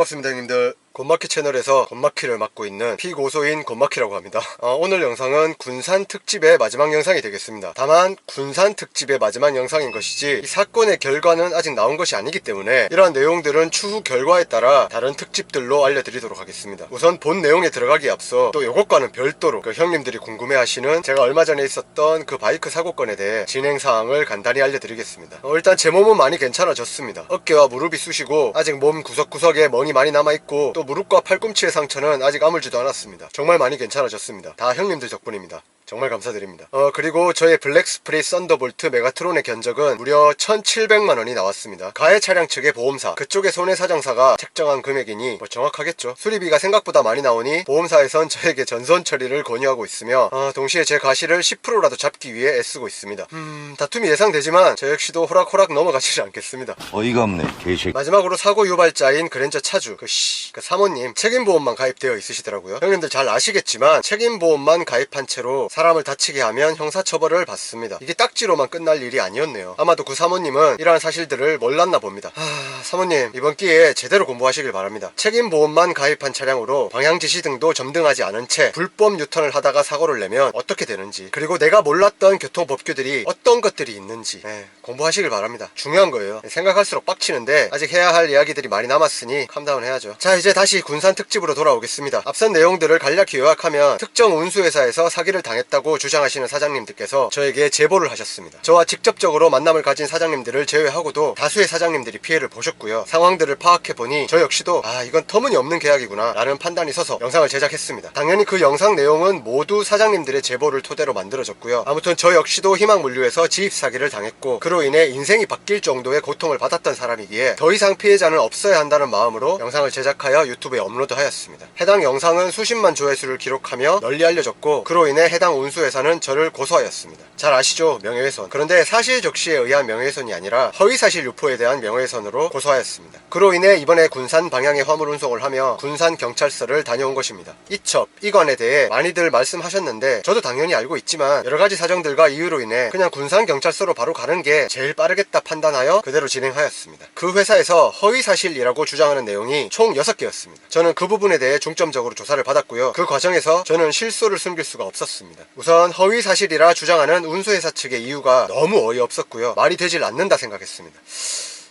반갑습니다 형님들. 곤마키 채널에서 곤마키를 맡고 있는 피고소인 곤마키라고 합니다. 오늘 영상은 군산 특집의 마지막 영상이 되겠습니다. 다만 군산 특집의 마지막 영상인 것이지 이 사건의 결과는 아직 나온 것이 아니기 때문에 이러한 내용들은 추후 결과에 따라 다른 특집들로 알려드리도록 하겠습니다. 우선 본 내용에 들어가기에 앞서 또 이것과는 별도로 그 형님들이 궁금해하시는 제가 얼마 전에 있었던 그 바이크 사고건에 대해 진행사항을 간단히 알려드리겠습니다. 일단 제 몸은 많이 괜찮아졌습니다. 어깨와 무릎이 쑤시고 아직 몸 구석구석에 멍이 많이 남아있고 또 무릎과 팔꿈치의 상처는 아직 아물지도 않았습니다. 정말 많이 괜찮아졌습니다. 다 형님들 덕분입니다. 정말 감사드립니다. 그리고 저의 블랙스프리 썬더볼트 메가트론의 견적은 무려 1,700만원이 나왔습니다. 가해 차량 측의 보험사, 그쪽의 손해사정사가 책정한 금액이니 뭐 정확하겠죠. 수리비가 생각보다 많이 나오니 보험사에선 저에게 전선 처리를 권유하고 있으며 동시에 제 가시를 10%라도 잡기 위해 애쓰고 있습니다. 다툼이 예상되지만 저 역시도 호락호락 넘어가지 않겠습니다. 어이가 없네 개새끼. 마지막으로 사고 유발자인 그랜저 차주 그 사모님 책임보험만 가입되어 있으시더라고요. 형님들 잘 아시겠지만 책임보험만 가입한 채로 사람을 다치게 하면 형사처벌을 받습니다. 이게 딱지로만 끝날 일이 아니었네요. 아마도 그 사모님은 이러한 사실들을 몰랐나 봅니다. 사모님 이번 기회에 제대로 공부하시길 바랍니다. 책임보험만 가입한 차량으로 방향지시 등도 점등하지 않은 채 불법 유턴을 하다가 사고를 내면 어떻게 되는지, 그리고 내가 몰랐던 교통법규들이 어떤 것들이 있는지 공부하시길 바랍니다. 중요한 거예요. 생각할수록 빡치는데 아직 해야 할 이야기들이 많이 남았으니 캄다운 해야죠. 자, 이제 다시 군산 특집으로 돌아오겠습니다. 앞선 내용들을 간략히 요약하면 특정 운수회사에서 사기를 당했다고 주장하시는 사장님들께서 저에게 제보를 하셨습니다. 저와 직접적으로 만남을 가진 사장님들을 제외하고도 다수의 사장님들이 피해를 보셨고요. 상황들을 파악해보니 저 역시도 이건 터무니없는 계약이구나 라는 판단이 서서 영상을 제작했습니다. 당연히 그 영상 내용은 모두 사장님들의 제보를 토대로 만들어졌고요. 아무튼 저 역시도 희망물류에서 지입사기를 당했고 그로 인해 인생이 바뀔 정도의 고통을 받았던 사람이기에 더 이상 피해자는 없어야 한다는 마음으로 영상을 제작하여 유튜브에 업로드하였습니다. 해당 영상은 수십만 조회수를 기록하며 널리 알려졌고 그로 인해 해당 운수회사는 저를 고소하였습니다. 잘 아시죠? 명예훼손. 그런데 사실적시에 의한 명예훼손이 아니라 허위사실 유포에 대한 명예훼손으로 고소하였습니다. 그로 인해 이번에 군산 방향에 화물 운송을 하며 군산경찰서를 다녀온 것입니다. 이첩, 이관에 대해 많이들 말씀하셨는데 저도 당연히 알고 있지만 여러가지 사정들과 이유로 인해 그냥 군산경찰서로 바로 가는 게 제일 빠르겠다 판단하여 그대로 진행하였습니다. 그 회사에서 허위사실이라고 주장하는 내용이 총 6개였습니다. 저는 그 부분에 대해 중점적으로 조사를 받았고요. 그 과정에서 저는 실소를 숨길 수가 없었습니다. 우선 허위사실이라 주장하는 운수회사 측의 이유가 너무 어이없었고요. 말이 되질 않는다 생각했습니다.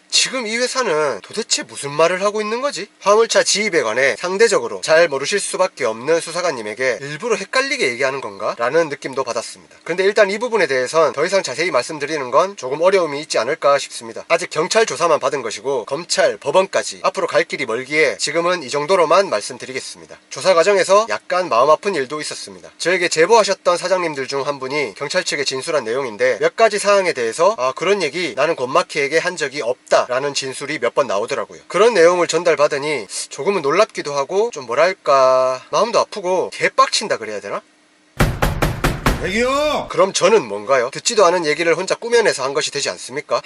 지금 이 회사는 도대체 무슨 말을 하고 있는 거지? 화물차 지입에 관해 상대적으로 잘 모르실 수밖에 없는 수사관님에게 일부러 헷갈리게 얘기하는 건가? 라는 느낌도 받았습니다. 근데 일단 이 부분에 대해선 더 이상 자세히 말씀드리는 건 조금 어려움이 있지 않을까 싶습니다. 아직 경찰 조사만 받은 것이고 검찰, 법원까지 앞으로 갈 길이 멀기에 지금은 이 정도로만 말씀드리겠습니다. 조사 과정에서 약간 마음 아픈 일도 있었습니다. 저에게 제보하셨던 사장님들 중 한 분이 경찰 측에 진술한 내용인데 몇 가지 사항에 대해서 그런 얘기 나는 곤마키에게 한 적이 없다 라는 진술이 몇 번 나오더라고요. 그런 내용을 전달받으니 조금은 놀랍기도 하고 좀 뭐랄까 마음도 아프고 개빡친다 그래야 되나? 대기요! 그럼 저는 뭔가요? 듣지도 않은 얘기를 혼자 꾸며내서 한 것이 되지 않습니까?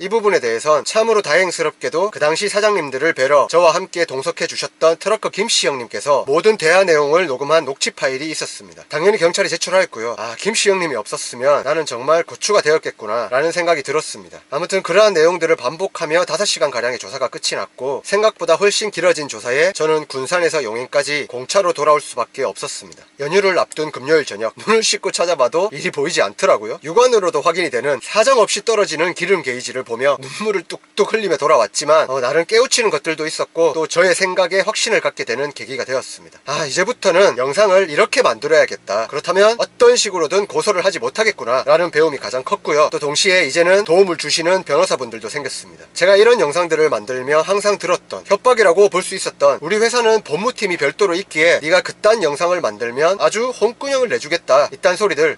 이 부분에 대해선 참으로 다행스럽게도 그 당시 사장님들을 뵈러 저와 함께 동석해 주셨던 트러커 김씨 형님께서 모든 대화 내용을 녹음한 녹취 파일이 있었습니다. 당연히 경찰에 제출하였고요. 김씨 형님이 없었으면 나는 정말 고추가 되었겠구나 라는 생각이 들었습니다. 아무튼 그러한 내용들을 반복하며 5시간가량의 조사가 끝이 났고 생각보다 훨씬 길어진 조사에 저는 군산에서 용인까지 공차로 돌아올 수밖에 없었습니다. 연휴를 앞둔 금요일 저녁 눈을 씻고 찾아봐도 일이 보이지 않더라고요. 육안으로도 확인이 되는 사정없이 떨어지는 기름 게이지를 보며 눈물을 뚝뚝 흘리며 돌아왔지만 나름 깨우치는 것들도 있었고 또 저의 생각에 확신을 갖게 되는 계기가 되었습니다. 이제부터는 영상을 이렇게 만들어야겠다. 그렇다면 어떤 식으로든 고소를 하지 못하겠구나 라는 배움이 가장 컸고요. 또 동시에 이제는 도움을 주시는 변호사분들도 생겼습니다. 제가 이런 영상들을 만들며 항상 들었던 협박이라고 볼 수 있었던 우리 회사는 법무팀이 별도로 있기에 네가 그딴 영상을 만들면 아주 홍군형을 내주겠다 이딴 소리들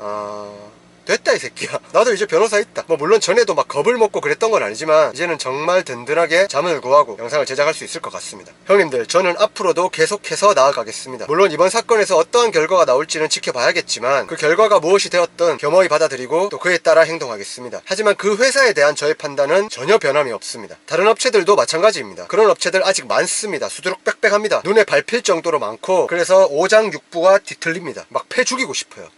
됐다 이 새끼야. 나도 이제 변호사 있다. 물론 전에도 막 겁을 먹고 그랬던 건 아니지만 이제는 정말 든든하게 잠을 구하고 영상을 제작할 수 있을 것 같습니다. 형님들 저는 앞으로도 계속해서 나아가겠습니다. 물론 이번 사건에서 어떠한 결과가 나올지는 지켜봐야겠지만 그 결과가 무엇이 되었든 겸허히 받아들이고 또 그에 따라 행동하겠습니다. 하지만 그 회사에 대한 저의 판단은 전혀 변함이 없습니다. 다른 업체들도 마찬가지입니다. 그런 업체들 아직 많습니다. 수두룩 빽빽합니다. 눈에 밟힐 정도로 많고 그래서 오장육부가 뒤틀립니다. 막 패 죽이고 싶어요.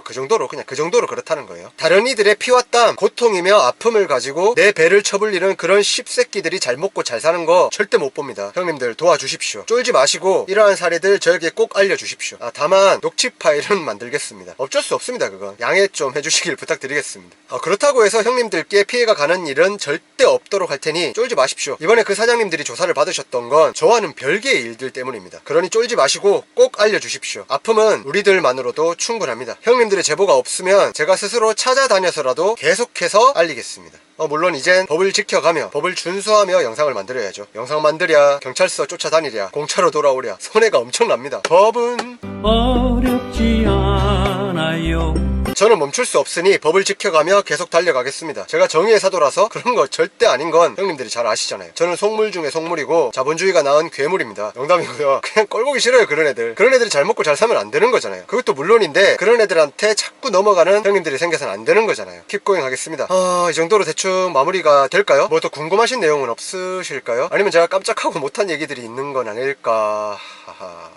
그 정도로 그냥 그 정도로 그렇다는 거예요. 다른 이들의 피와 땀, 고통이며 아픔을 가지고 내 배를 쳐불리는 그런 씹새끼들이 잘 먹고 잘 사는 거 절대 못 봅니다. 형님들 도와주십시오. 쫄지 마시고 이러한 사례들 저에게 꼭 알려주십시오. 다만 녹취 파일은 만들겠습니다. 어쩔 수 없습니다. 그건 양해 좀 해주시길 부탁드리겠습니다. 그렇다고 해서 형님들께 피해가 가는 일은 절대 없도록 할 테니 쫄지 마십시오. 이번에 그 사장님들이 조사를 받으셨던 건 저와는 별개의 일들 때문입니다. 그러니 쫄지 마시고 꼭 알려주십시오. 아픔은 우리들만으로도 충분합니다. 형님들의 제보가 없으면 제가 스스로 찾아다녀서라도 계속해서 알리겠습니다. 물론 이젠 법을 지켜가며 법을 준수하며 영상을 만들어야죠. 영상 만들랴, 경찰서 쫓아다니랴, 공차로 돌아오랴 손해가 엄청납니다. 법은 어렵지 않아요. 저는 멈출 수 없으니 법을 지켜가며 계속 달려가겠습니다. 제가 정의의 사도라서 그런 거 절대 아닌 건 형님들이 잘 아시잖아요. 저는 속물 중에 속물이고 자본주의가 낳은 괴물입니다. 농담이고요. 그냥 꼴보기 싫어요. 그런 애들이 잘 먹고 잘 살면 안 되는 거잖아요. 그것도 물론인데 그런 애들한테 자꾸 넘어가는 형님들이 생겨서는 안 되는 거잖아요. 킵고잉 하겠습니다. 이 정도로 대충 마무리가 될까요? 뭐 더 궁금하신 내용은 없으실까요? 아니면 제가 깜짝하고 못한 얘기들이 있는 건 아닐까.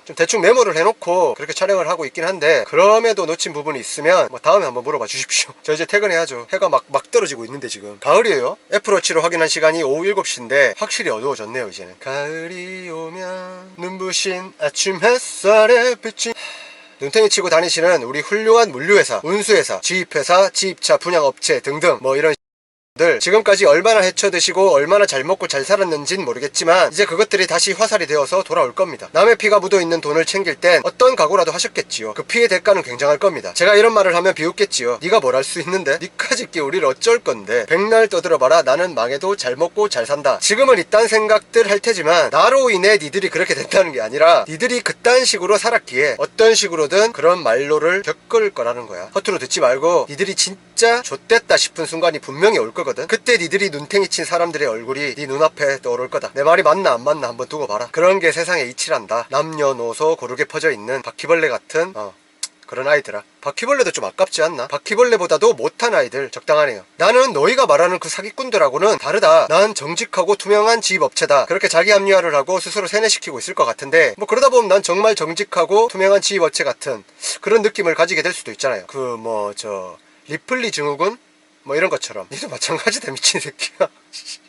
좀 대충 메모를 해놓고 그렇게 촬영을 하고 있긴 한데 그럼에도 놓친 부분이 있으면 뭐 다음에 한번 물어봐 주십시오. 저 이제 퇴근해야죠. 해가 막 떨어지고 있는데 지금 가을이에요. 애플워치로 확인한 시간이 오후 7시인데 확실히 어두워졌네요. 이제는 가을이 오면 눈부신 아침 햇살에 비친 눈탱이 치고 다니시는 우리 훌륭한 물류회사, 운수회사, 지입회사, 지입차 분양업체 등등 뭐 이런 지금까지 얼마나 헤쳐드시고 얼마나 잘 먹고 잘 살았는진 모르겠지만 이제 그것들이 다시 화살이 되어서 돌아올 겁니다. 남의 피가 묻어있는 돈을 챙길 땐 어떤 각오라도 하셨겠지요. 그 피의 대가는 굉장할 겁니다. 제가 이런 말을 하면 비웃겠지요. 네가 뭘 할 수 있는데? 니까짓 게 우리를 어쩔 건데? 백날 떠들어봐라. 나는 망해도 잘 먹고 잘 산다. 지금은 이딴 생각들 할 테지만 나로 인해 니들이 그렇게 된다는 게 아니라 니들이 그딴 식으로 살았기에 어떤 식으로든 그런 말로를 겪을 거라는 거야. 허투루 듣지 말고 니들이 진짜 좆됐다 싶은 순간이 분명히 올 거거든. 그때 니들이 눈탱이 친 사람들의 얼굴이 네 눈앞에 떠오를 거다. 내 말이 맞나 안 맞나 한번 두고 봐라. 그런 게 세상에 이치란다. 남녀노소 고르게 퍼져 있는 바퀴벌레 같은 그런 아이들아. 바퀴벌레도 좀 아깝지 않나? 바퀴벌레보다도 못한 아이들 적당하네요. 나는 너희가 말하는 그 사기꾼들하고는 다르다. 난 정직하고 투명한 지입업체다. 그렇게 자기 합리화를 하고 스스로 세뇌시키고 있을 것 같은데 뭐 그러다 보면 난 정말 정직하고 투명한 지입업체 같은 그런 느낌을 가지게 될 수도 있잖아요. 리플리 증후군? 뭐 이런 것처럼. 니도 마찬가지다 미친 새끼야.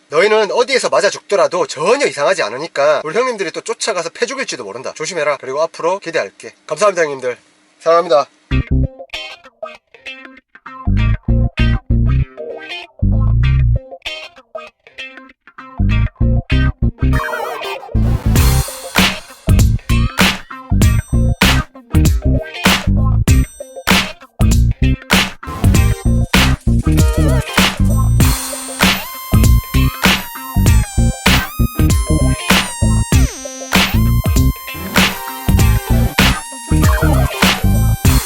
너희는 어디에서 맞아 죽더라도 전혀 이상하지 않으니까 우리 형님들이 또 쫓아가서 패 죽일지도 모른다. 조심해라. 그리고 앞으로 기대할게. 감사합니다 형님들. 사랑합니다.